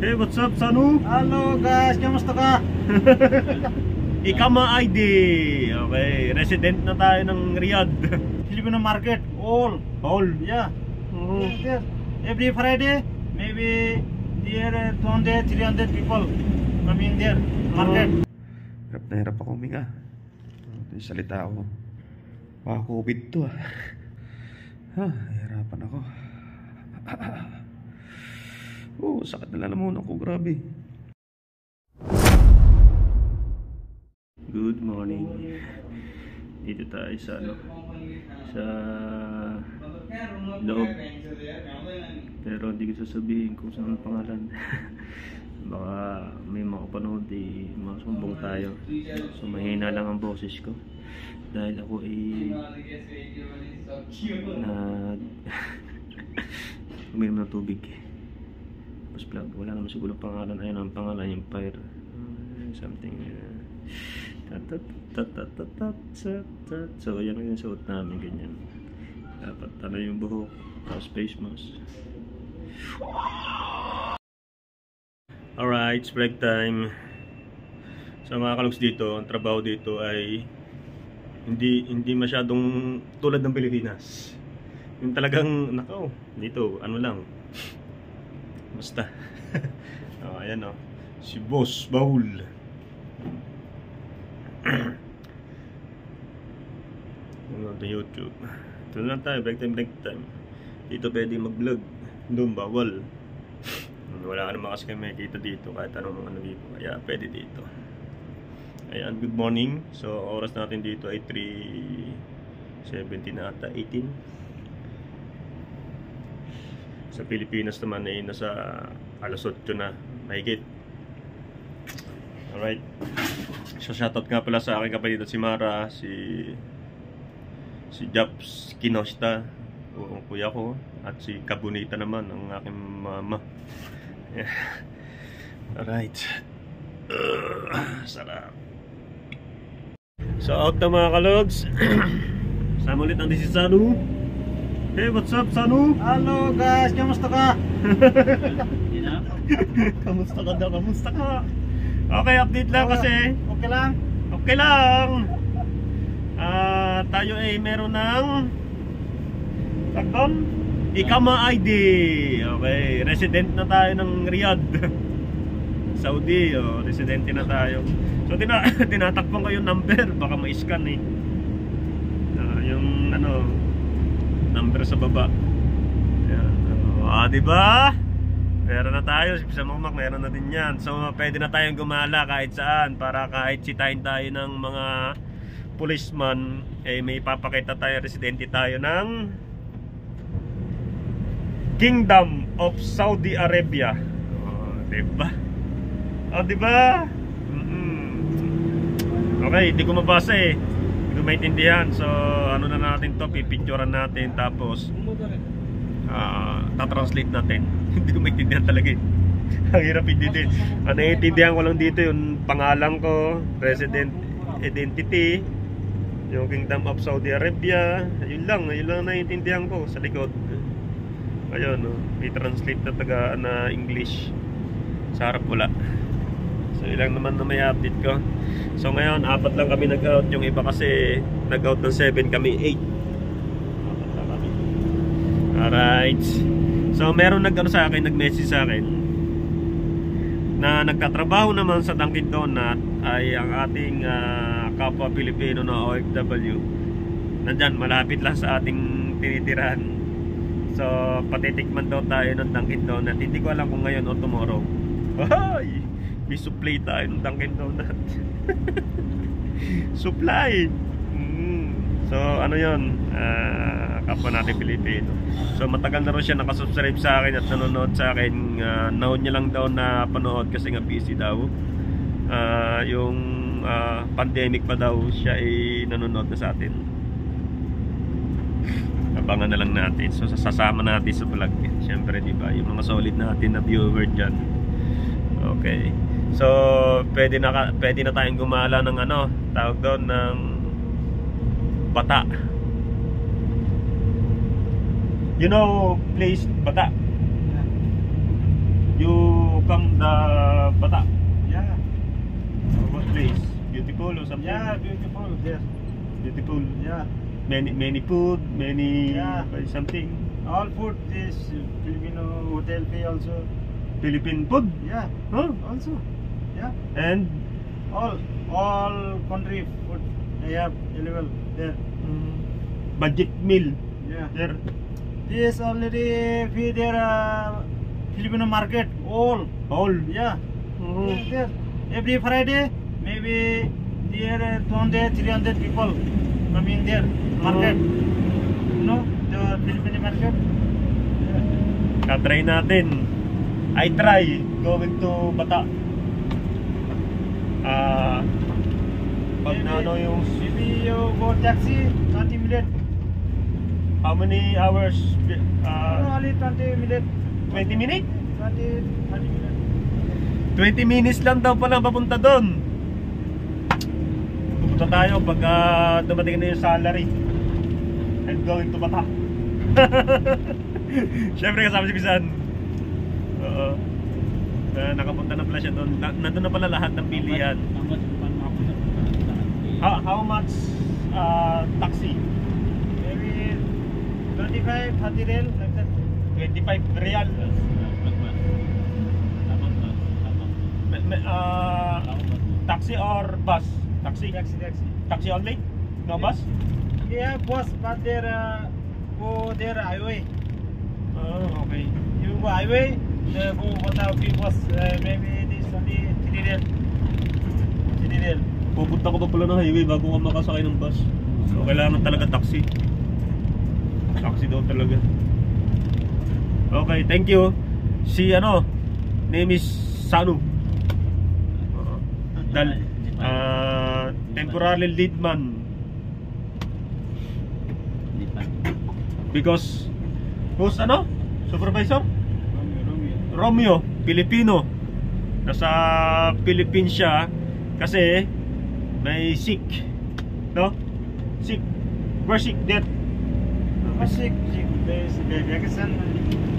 Hey, what's up, Sanu? Halo guys, kamusta ka? Ikama ID. Okay, resident na tayo ng Riyadh. Filipino market, all. Yeah. There. Every Friday, maybe there 200, 300 people coming there, market. Hirap na hirap ako huminga. Ito yung salita ako. Baka COVID to ah. Hirapan ako. Sakit na lalamunan ko, grabe. Good morning. Dito tayo sa sa loob. Pero hindi ko sasabihin kung saan ang pangalan. Baka may makapanood masumbong tayo. So mahina lang ang boses ko dahil ako uminom ng tubig. Tapos wala naman siguro pangalan. Ayun ang pangalan, yung fire something so yan ang yung suot namin, ganyan. Dapat yung buhok, tapos face mask. Alright, it's break time. So mga kalugs, dito ang trabaho dito ay hindi masyadong tulad ng Pilipinas. Yung talagang dito ano lang basta. Ayan si Boss Baul. Ito YouTube. Ito lang tayo, break time. Dito pwede mag-vlog, doon bawal. Wala ka naman kasi kami makikita dito kahit anong dito, kaya pwede dito. Ayan, good morning. So oras natin dito ay 3:17 na ata, 18. Sa Pilipinas naman ay nasa alas 8 na mahigit. Alright. So shoutout nga pala sa aking kapatid si Mara, si Japs Kinosta, o kuya ko, at si Kabunita naman, ang aking mama. Yeah. Alright. Sarap. So out na mga kalogs. Sama ulit ang si Sanu. Hey, what's up, Sanu? Halo guys, kamusta ka? Kamusta ka? Okay, update lang kasi. Okay lang? Okay lang. Tayo ay meron ng sakton Ikama ID. Okay, resident na tayo ng Riyadh, Saudi. Residente na tayo. So tinatakpan ko yung number, baka ma-scan yung number sa baba. Ayan. Diba? Meron na tayo. Sa Mangmak meron na din yan. So pwede na tayong gumala kahit saan, para kahit sitahin tayo ng mga policeman, may ipapakita tayo, residente tayo ng Kingdom of Saudi Arabia. Diba? Diba? Okay, hindi ko mabasa hindi ko maintindihan. So ano na natin to, pipicturean natin, tapos tatranslate natin. Hindi ko maintindihan talaga ang hirap intindihin. Ang naiintindihan ko lang dito yung pangalan ko, resident identity, yung Kingdom of Saudi Arabia. Yun lang naiintindihan ko sa likod. Ayun, may translate na na English sa harap wala. So ilang naman na may update ko. So ngayon, 4 lang kami nag-out. Yung iba kasi nag-out ng 7, kami 8. 4 lang kami. Alright. So meron nag-message sa akin na nagtatrabaho naman sa Dunkin Donut ay ang ating kapwa Pilipino na OFW. Nandyan, malapit lang sa ating tinitirahan. So patitikman daw tayo ng Dunkin Donut. Hindi ko alam kung ngayon o tomorrow. Ay! May supply tayo ng Dunkin Donut. Supply. So ano yun, kapwa natin Pilipino. So matagal na rin siya nakasubscribe sa akin at nanonood sa akin. Naon niya lang daw na panood kasi nga busy daw. Yung pandemic pa daw siya ay nanonood na sa atin. Abangan na lang natin. So sasama natin sa vlog. Siyempre diba, yung mga solid natin na viewer dyan. Okay. So pwede na tayong gumala ng tawag doon ng Bata. You know place Bata? You welcome the Bata. Yeah. What place? Beautiful or something? Yeah, beautiful there. Beautiful. Yeah. Many food, many Yeah. something. All food is Filipino hotel pay also. Philippine food. Yeah. Huh? Also. Yeah. And All country food they have available there. budget meal Yeah. there. This already feed their Filipino market all. Yeah. There. Every Friday maybe there 200 300 people coming there market. You know the Filipino market. Yeah. Katry natin. I try going to Bata. Pag na ano yung Maybe you go taxi 20 minutes. how many hours? Only 20 minutes. 20 minutes? 30 minutes. 20 minutes lang daw pala papunta doon. Pupunta tayo pag dumating na yung salary. I'm going to Bata. Siyempre kasama si Bisan. Oo. Nakapunta na pala siya doon. Nandun na pala lahat ng pilihan. How much taxi? Maybe 25, 30 real like that. 25 real. Taxi or bus? Taxi? Taxi. Taxi only? No bus? Yeah, bus, but there go there highway. Oh, okay. You go highway, go without free bus. Maybe this only 3 real. 3 real. Pupunta ko pa pala ng highway bago ka makasakay ng bus. So kailangan talaga taxi. Taxi daw talaga. Okay, thank you. Si name is Sanu. Temporary lead man. Because who's supervisor? Romeo, Pilipino. Nasa Philippines siya kasi may sick. No? Sick. Where sick? Death. Sick. Vacation.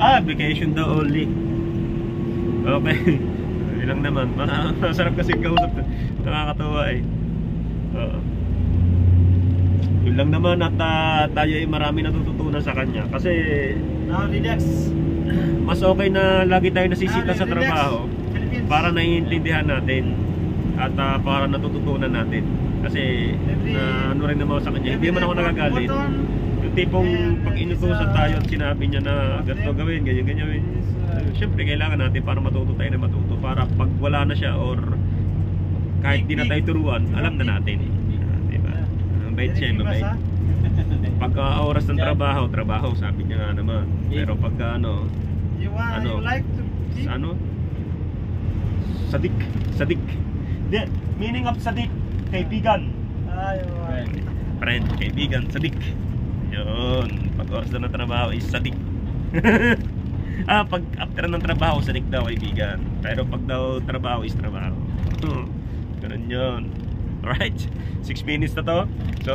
Vacation daw only. Okay. Yun lang naman. Masarap kasi kausap. Nakakatawa eh. Yun lang naman at tayo ay marami natututunan sa kanya. Kasi Now relax. mas okay na lagi tayo nasisita sa trabaho para naiintindihan natin at para natututunan natin. Kasi ano rin naman sa kanya, hindi naman ako nagagalit. Yung tipong pag inutusan tayo at sinabi niya na ganito gawin, ganyan. Siyempre kailangan natin para matuto tayo na matuto. Para pag wala na siya or kahit di na tayo turuan, alam na natin eh. Diba? Mabait siya, mabait. Pagka oras ng trabaho, sabi niya nga naman. Pero pagka You like to eat? Sadik. The meaning of sadik, kaibigan. Friend, kaibigan, sadik. Yun, pag oras na ng trabaho is sadik. Pag after ng trabaho, sadik daw kaibigan. Pero pag daw trabaho is trabaho. Ganun yun. Alright, 6 minutes na to. So,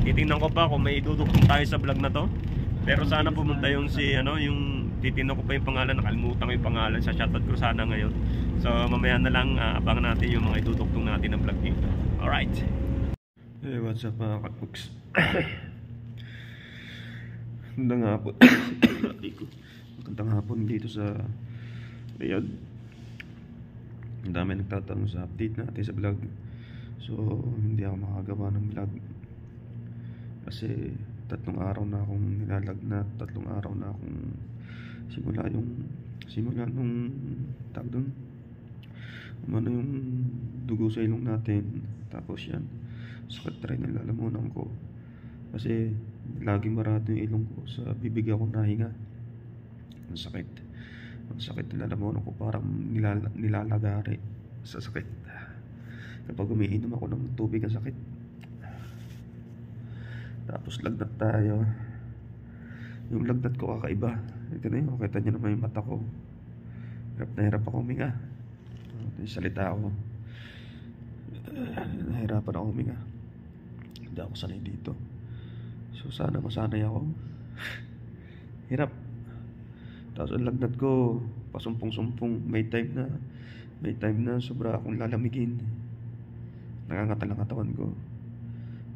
titingnan ko pa kung may idudugtong tayo sa vlog na to. Pero sana pumunta yung yung titingnan ko pa yung pangalan. Nakalimutan ko yung pangalan sa shoutout ko sana ngayon. So, mamaya na lang abangan natin yung mga idudugtong natin ng vlog dito. Alright. Hey, what's up mga katbuks? Magandang hapon. Magandang hapon dito sa Riyadh. Ang dami nagtatanong sa update natin sa vlog. So hindi ako makagawa ng vlog kasi 3 araw na akong nilalagnat. 3 araw na akong simula nung tawag doon, yung dugo sa ilong natin. Tapos yan, sakit rin ang lalamunan ko kasi laging marado yung ilong ko sa bibig ako nahinga. Ang sakit ng lalamunan ko, parang nilalagari sa sakit kapag umiinom ako ng tubig. Ang sakit. Tapos lagnat tayo. Yung lagnat ko kakaiba. Ito na yun, kita nyo naman yung mata ko. Hirap na hirap ako huminga. Yung salita ako, nahirapan ako huminga. Hindi ako sanay dito. So sana masanay ako. Hirap. Tapos ang lagnat ko pasumpong-sumpong. May time na sobra akong lalamigin. Nangangatal ang katawan ko.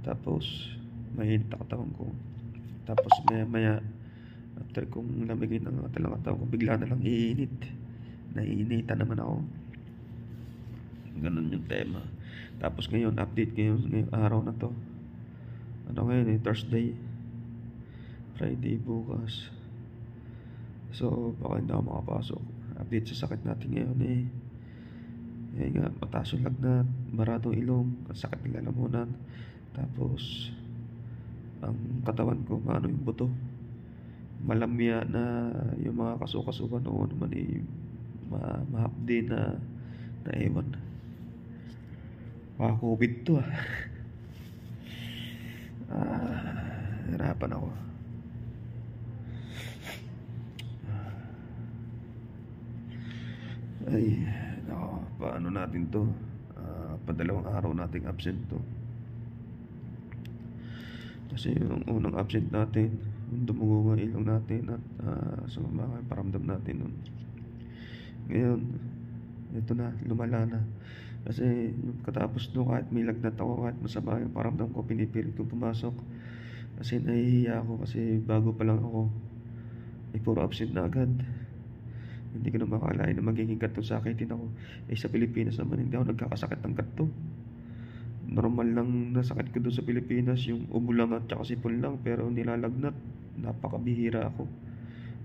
Tapos mainit ang katawan ko. Tapos maya after kong lamigin ang katawan ko, bigla na lang iinit. Naiinitan naman ako. Ganun yung tema. Tapos ngayon, update ngayong araw na to. Ano ngayon Thursday, Friday bukas. So baka hindi ako makapasok. Update sa sakit natin ngayon nga, mataas yung lagnat, maradong ilong, ang sakit ng lalamunan. Tapos ang katawan ko, maano yung buto, malamya na yung mga kasukasukan noon naman mahapdi na ewan. COVID to hirapan ako. Ay nako, paano natin to? Padalawang araw nating absent to. Kasi yung unang absent natin, yung dumugo nga ilong natin at sumama yung paramdam natin nun. Ngayon ito na, lumala na. Kasi yung katapos doon, kahit may lagnat ako, kahit masama yung paramdam ko, pinipilit ko pumasok. Kasi nahihiya ako, kasi bago pa lang ako puro absent na agad. Hindi ko na makakalain na magiging ganito sakitin ako. Sa Pilipinas naman hindi ako nagkakasakit ng ganito. Normal lang na sakit ko doon sa Pilipinas, yung ubo lang at saka sipon lang, pero nilalagnat, napakabihira ako.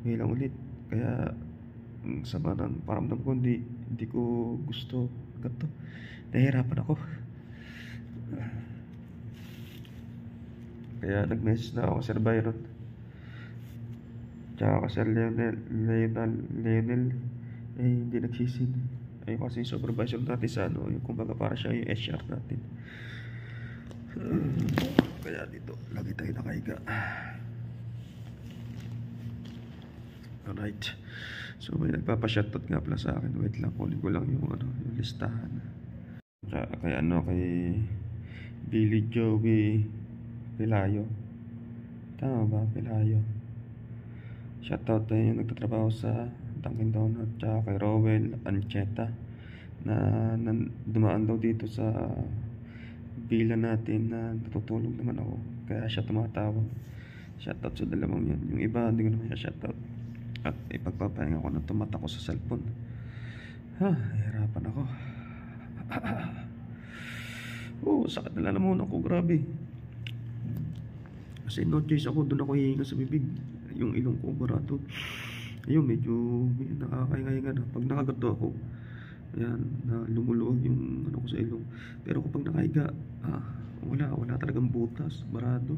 Ngayon lang ulit. Kaya sama ng paramdam ko, hindi ko gusto ganito. Nahihirapan ako. Kaya nag-message na ako Sir Byron tsaka Sir Lionel hindi nagsisin. Kasi yung supervisor natin sa yung kumbaga para siya yung HR natin. Kaya dito lagi tayo nakahiga. Alright, so may nagpapa-shoutout nga pala sa akin. Wait lang, kunin ko lang yung yung listahan. Kay Billy Joey Pelayo. Tama ba? Pelayo. Shoutout tayo yung nagtatrabaho sa Dunkin Donut. Tsaka kay Rowell Ancheta na dumaan daw dito sa bila natin na natutulog naman ako. Kaya siya tumatawag. Shoutout sa dalawang yun. Yung iba hindi ko naman siya shoutout. At ipagpapahinga ko na tumata ko sa cellphone. Hirapan ako. Sakit na lang muna ako, grabe. Kasi no choice ako, doon ako hihinga sa bibig. Yung ilong ko barado. Ayun, medyo nakakahinga na. Pag nakagato ako, ayan, na lumuluwag yung ko sa ilong. Pero kapag nakahiga, wala talagang butas, barado.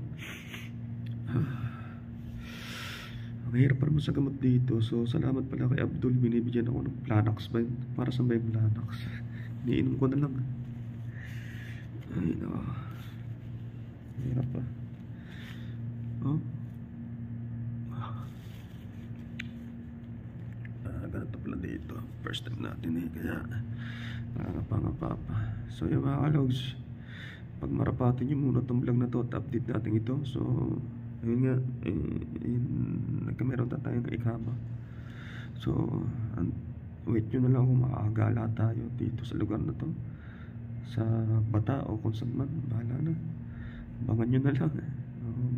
Ang hirap pa naman sa gamot dito. So salamat pala kay Abdul, binibigyan ako ng Planax ba yun? Para sa may Planax. Iniinom ko na lang. Ay no, hirap pa. Ganito pala dito. First time natin kaya nakakapangapa pa. So yung mga kalogs, pag marapatin nyo muna itong vlog na to at update natin ito. So ayun nga, nagkameron tayo ng ikama. So wait nyo na lang kung makakagala tayo dito sa lugar na to, sa Bata o kung saan man, bahala na. Abangan nyo na lang.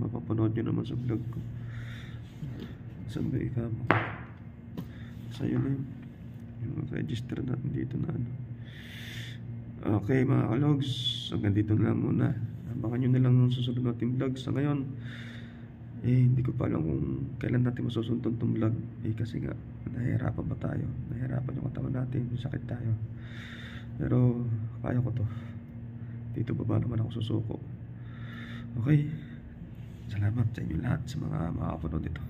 Mapapanood nyo naman sa vlog ko. Saan ba ikama? So yun na yung register natin dito na Okay mga kalogs, hanggang dito na lang muna. Abangan nyo na lang ang susunod natin vlog. Sa ngayon hindi ko pa alam kung kailan natin masusunod itong vlog. Kasi nga nahihirapan ba tayo, nahihirapan yung katawan natin, yung sakit tayo. Pero kaya ko to. Dito baba naman ako susuko. Okay, salamat sa inyo lahat sa mga makapanood dito.